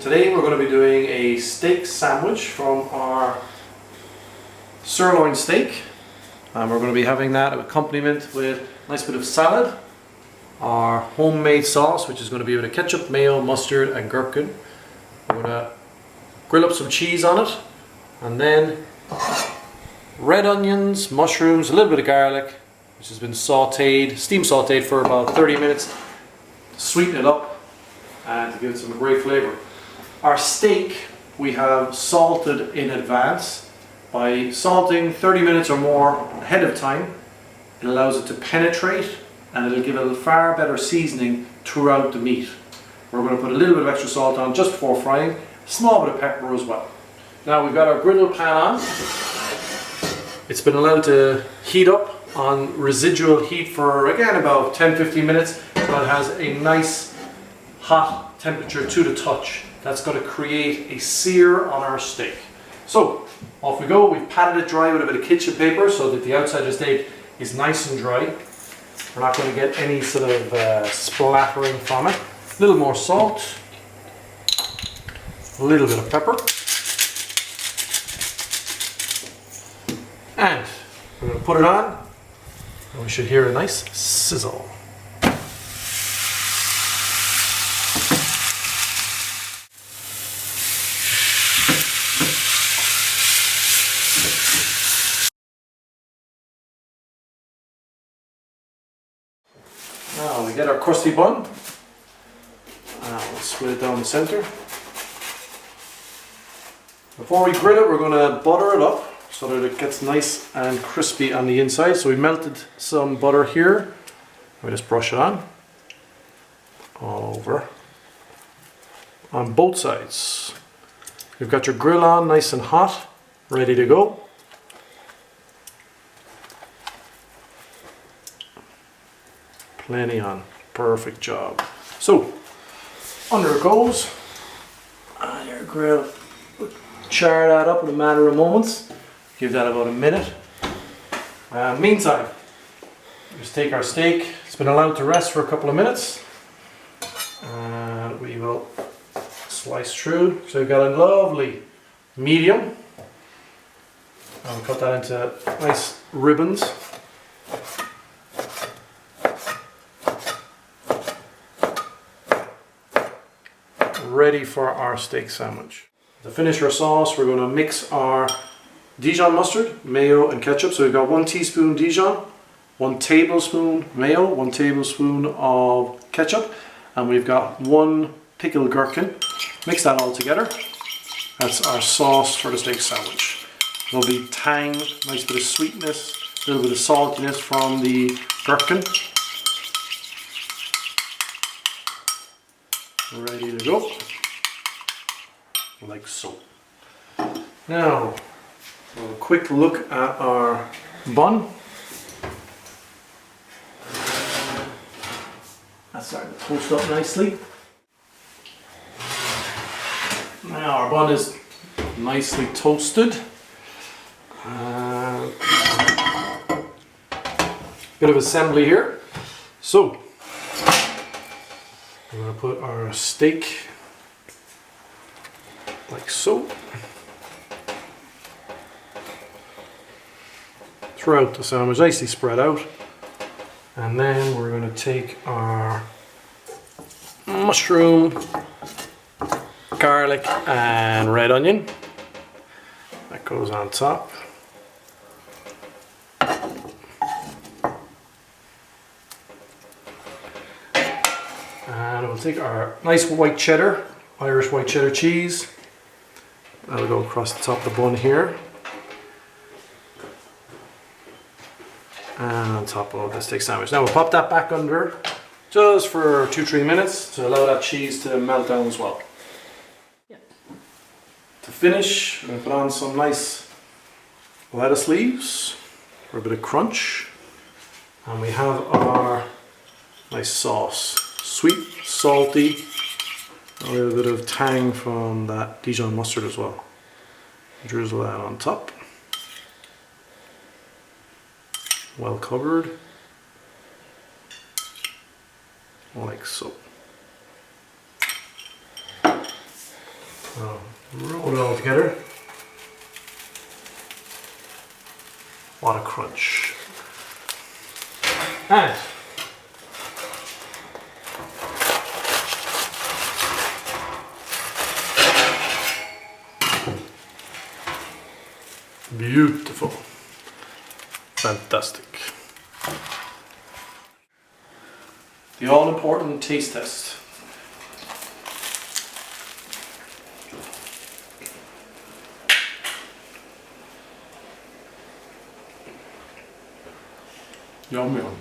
Today we're going to be doing a steak sandwich from our sirloin steak, and we're going to be having that accompaniment with a nice bit of salad, our homemade sauce, which is going to be with a ketchup, mayo, mustard and gherkin. We're going to grill up some cheese on it, and then red onions, mushrooms, a little bit of garlic, which has been sauteed, steam sauteed for about 30 minutes to sweeten it up and to give it some great flavor. Our steak we have salted in advance. By salting 30 minutes or more ahead of time, it allows it to penetrate and it'll give it a far better seasoning throughout the meat. We're going to put a little bit of extra salt on just before frying, a small bit of pepper as well. Now we've got our griddle pan on. It's been allowed to heat up on residual heat for again about 10-15 minutes, but it has a nice hot temperature to the touch. That's going to create a sear on our steak. So off we go. We've patted it dry with a bit of kitchen paper so that the outside of the steak is nice and dry. We're not going to get any sort of splattering from it. A little more salt, a little bit of pepper, and we're going to put it on and we should hear a nice sizzle. Now we get our crusty bun. We'll split it down the center. Before we grill it, we're going to butter it up so that it gets nice and crispy on the inside. So we melted some butter here. We just brush it on all over on both sides. You've got your grill on nice and hot, ready to go. Plenty on. Perfect job. So, under it goes. On your grill. Char that up in a matter of moments. Give that about a minute. Meantime, just take our steak. It's been allowed to rest for a couple of minutes. And we will slice through. So we've got a lovely medium. I'll cut that into nice ribbons. Ready for our steak sandwich. To finish our sauce, we're going to mix our Dijon mustard, mayo and ketchup. So we've got 1 teaspoon Dijon, 1 tablespoon mayo, 1 tablespoon of ketchup, and we've got 1 pickled gherkin. Mix that all together. That's our sauce for the steak sandwich. Lovely tang, nice bit of sweetness, a little bit of saltiness from the gherkin. Ready to go, like so. Now, a quick look at our bun. That's starting to toast up nicely. Now our bun is nicely toasted. Bit of assembly here. So, we're going to put our steak like so throughout the sandwich, nicely spread out, and then we're going to take our mushroom, garlic and red onion. That goes on top. And we'll take our nice white cheddar, Irish white cheddar cheese. That'll go across the top of the bun here. And on top of the steak sandwich. Now we'll pop that back under just for 2-3 minutes to allow that cheese to melt down as well. Yeah. To finish, I'm going to put on some nice lettuce leaves for a bit of crunch. And we have our nice sauce. Sweet, salty, a little bit of tang from that Dijon mustard as well. Drizzle that on top. Well covered. like so. Roll it all together. What a crunch. And beautiful. Fantastic. The all-important taste test. Yum yum.